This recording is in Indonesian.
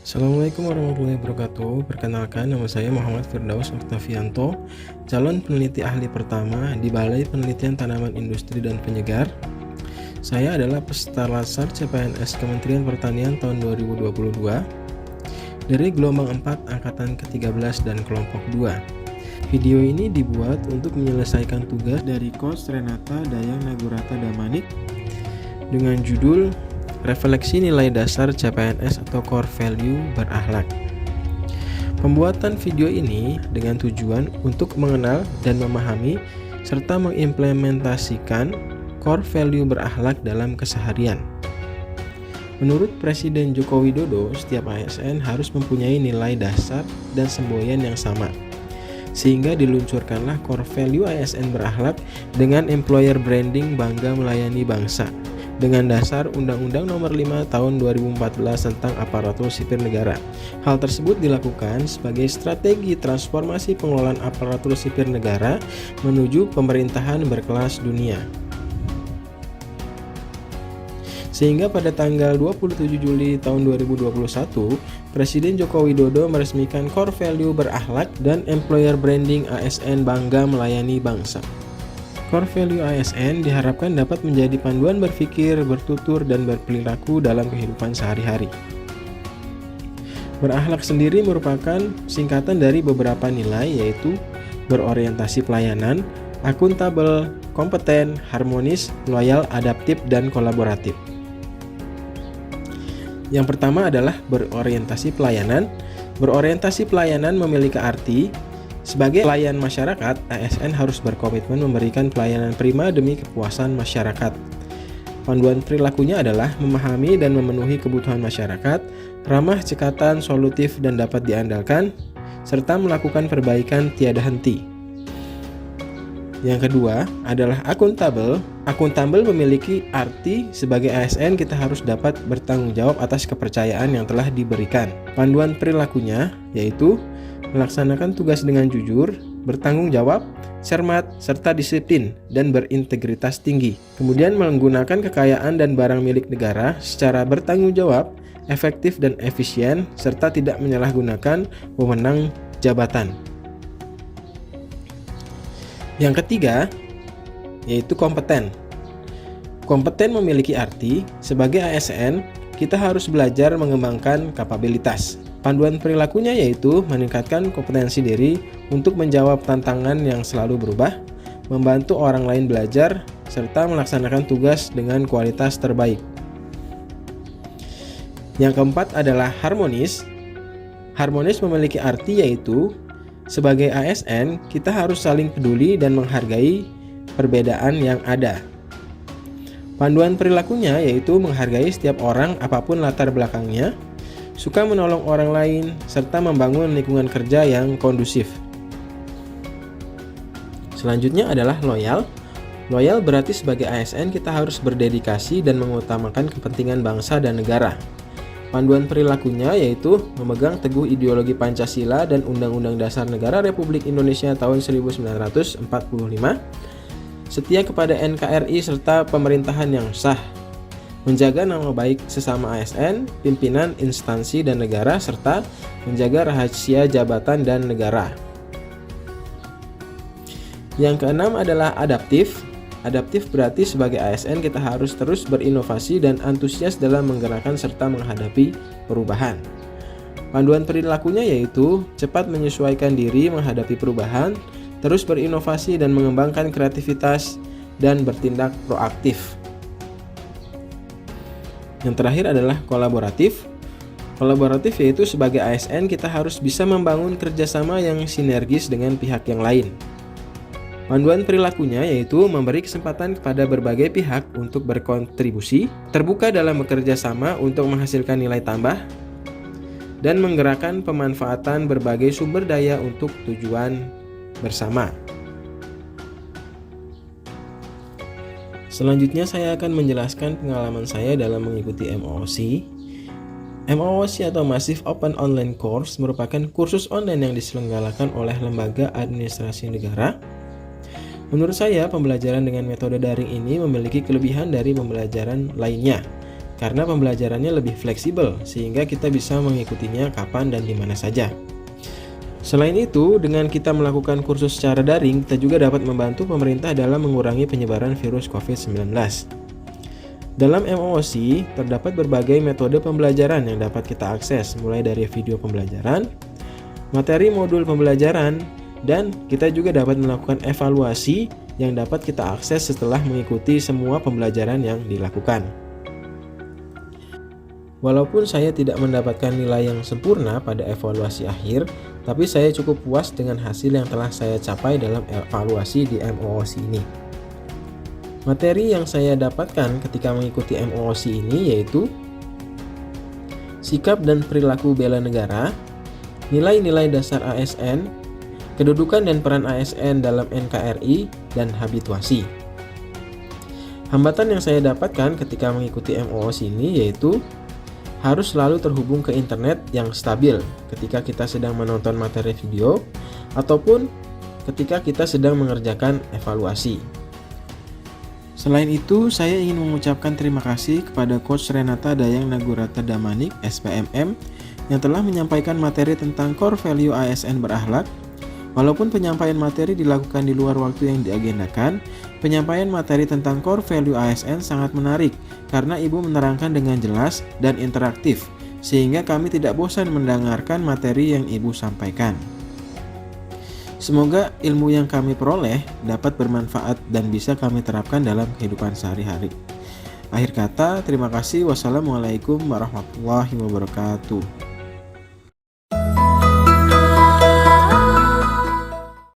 Assalamualaikum warahmatullahi wabarakatuh. Perkenalkan, nama saya Muhammad Firdaus Oktavianto, calon peneliti ahli pertama di Balai Penelitian Tanaman Industri dan Penyegar. Saya adalah peserta Lasar CPNS Kementerian Pertanian tahun 2022 dari gelombang 4 angkatan ke-13 dan kelompok 2. Video ini dibuat untuk menyelesaikan tugas dari Coach Renata Dayang Nagurata Damanik dengan judul Refleksi Nilai Dasar CPNS atau Core Value Berakhlak. Pembuatan video ini dengan tujuan untuk mengenal dan memahami serta mengimplementasikan core value berakhlak dalam keseharian. Menurut Presiden Joko Widodo, setiap ASN harus mempunyai nilai dasar dan semboyan yang sama. Sehingga diluncurkanlah core value ASN berakhlak dengan employer branding bangga melayani bangsa, dengan dasar Undang-Undang Nomor 5 Tahun 2014 tentang Aparatur Sipil Negara. Hal tersebut dilakukan sebagai strategi transformasi pengelolaan aparatur sipil negara menuju pemerintahan berkelas dunia. Sehingga pada tanggal 27 Juli tahun 2021, Presiden Joko Widodo meresmikan core value berakhlak dan employer branding ASN bangga melayani bangsa. Core value ASN diharapkan dapat menjadi panduan berpikir, bertutur, dan berperilaku dalam kehidupan sehari-hari. Berakhlak sendiri merupakan singkatan dari beberapa nilai, yaitu berorientasi pelayanan, akuntabel, kompeten, harmonis, loyal, adaptif, dan kolaboratif. Yang pertama adalah berorientasi pelayanan. Berorientasi pelayanan memiliki arti sebagai pelayan masyarakat, ASN harus berkomitmen memberikan pelayanan prima demi kepuasan masyarakat. Panduan perilakunya adalah memahami dan memenuhi kebutuhan masyarakat, ramah cekatan, solutif, dan dapat diandalkan, serta melakukan perbaikan tiada henti. Yang kedua adalah akuntabel. Akuntabel memiliki arti sebagai ASN kita harus dapat bertanggung jawab atas kepercayaan yang telah diberikan. Panduan perilakunya yaitu melaksanakan tugas dengan jujur, bertanggung jawab, cermat, serta disiplin, dan berintegritas tinggi. Kemudian menggunakan kekayaan dan barang milik negara secara bertanggung jawab, efektif dan efisien, serta tidak menyalahgunakan wewenang jabatan. Yang ketiga, yaitu kompeten. Kompeten memiliki arti, sebagai ASN, kita harus belajar mengembangkan kapabilitas. Panduan perilakunya yaitu meningkatkan kompetensi diri untuk menjawab tantangan yang selalu berubah, membantu orang lain belajar, serta melaksanakan tugas dengan kualitas terbaik. Yang keempat adalah harmonis. Harmonis memiliki arti yaitu sebagai ASN, kita harus saling peduli dan menghargai perbedaan yang ada. Panduan perilakunya yaitu menghargai setiap orang apapun latar belakangnya, suka menolong orang lain, serta membangun lingkungan kerja yang kondusif. Selanjutnya adalah loyal. Loyal berarti sebagai ASN kita harus berdedikasi dan mengutamakan kepentingan bangsa dan negara. Panduan perilakunya yaitu memegang teguh ideologi Pancasila dan Undang-Undang Dasar Negara Republik Indonesia tahun 1945, setia kepada NKRI serta pemerintahan yang sah, menjaga nama baik sesama ASN, pimpinan instansi dan negara, serta menjaga rahasia jabatan dan negara. Yang keenam adalah adaptif. Adaptif berarti sebagai ASN kita harus terus berinovasi dan antusias dalam menggerakkan serta menghadapi perubahan. Panduan perilakunya yaitu cepat menyesuaikan diri menghadapi perubahan, terus berinovasi dan mengembangkan kreativitas, dan bertindak proaktif. Yang terakhir adalah kolaboratif. Kolaboratif yaitu sebagai ASN kita harus bisa membangun kerjasama yang sinergis dengan pihak yang lain. Panduan perilakunya yaitu memberi kesempatan kepada berbagai pihak untuk berkontribusi, terbuka dalam bekerja sama untuk menghasilkan nilai tambah, dan menggerakkan pemanfaatan berbagai sumber daya untuk tujuan bersama. Selanjutnya saya akan menjelaskan pengalaman saya dalam mengikuti MOOC. MOOC atau Massive Open Online Course merupakan kursus online yang diselenggarakan oleh Lembaga Administrasi Negara. Menurut saya, pembelajaran dengan metode daring ini memiliki kelebihan dari pembelajaran lainnya, karena pembelajarannya lebih fleksibel sehingga kita bisa mengikutinya kapan dan di mana saja. Selain itu, dengan kita melakukan kursus secara daring, kita juga dapat membantu pemerintah dalam mengurangi penyebaran virus COVID-19. Dalam MOOC, terdapat berbagai metode pembelajaran yang dapat kita akses, mulai dari video pembelajaran, materi modul pembelajaran, dan kita juga dapat melakukan evaluasi yang dapat kita akses setelah mengikuti semua pembelajaran yang dilakukan. Walaupun saya tidak mendapatkan nilai yang sempurna pada evaluasi akhir, tapi saya cukup puas dengan hasil yang telah saya capai dalam evaluasi di MOOC ini. Materi yang saya dapatkan ketika mengikuti MOOC ini yaitu sikap dan perilaku bela negara, nilai-nilai dasar ASN, kedudukan dan peran ASN dalam NKRI, dan habituasi. Hambatan yang saya dapatkan ketika mengikuti MOOC ini yaitu harus selalu terhubung ke internet yang stabil ketika kita sedang menonton materi video ataupun ketika kita sedang mengerjakan evaluasi. Selain itu, saya ingin mengucapkan terima kasih kepada Coach Renata Dayang Nagurata Damanik, SPMM, yang telah menyampaikan materi tentang core value ASN berakhlak. Walaupun penyampaian materi dilakukan di luar waktu yang diagendakan, penyampaian materi tentang core value ASN sangat menarik karena Ibu menerangkan dengan jelas dan interaktif, sehingga kami tidak bosan mendengarkan materi yang Ibu sampaikan. Semoga ilmu yang kami peroleh dapat bermanfaat dan bisa kami terapkan dalam kehidupan sehari-hari. Akhir kata, terima kasih. Wassalamualaikum warahmatullahi wabarakatuh.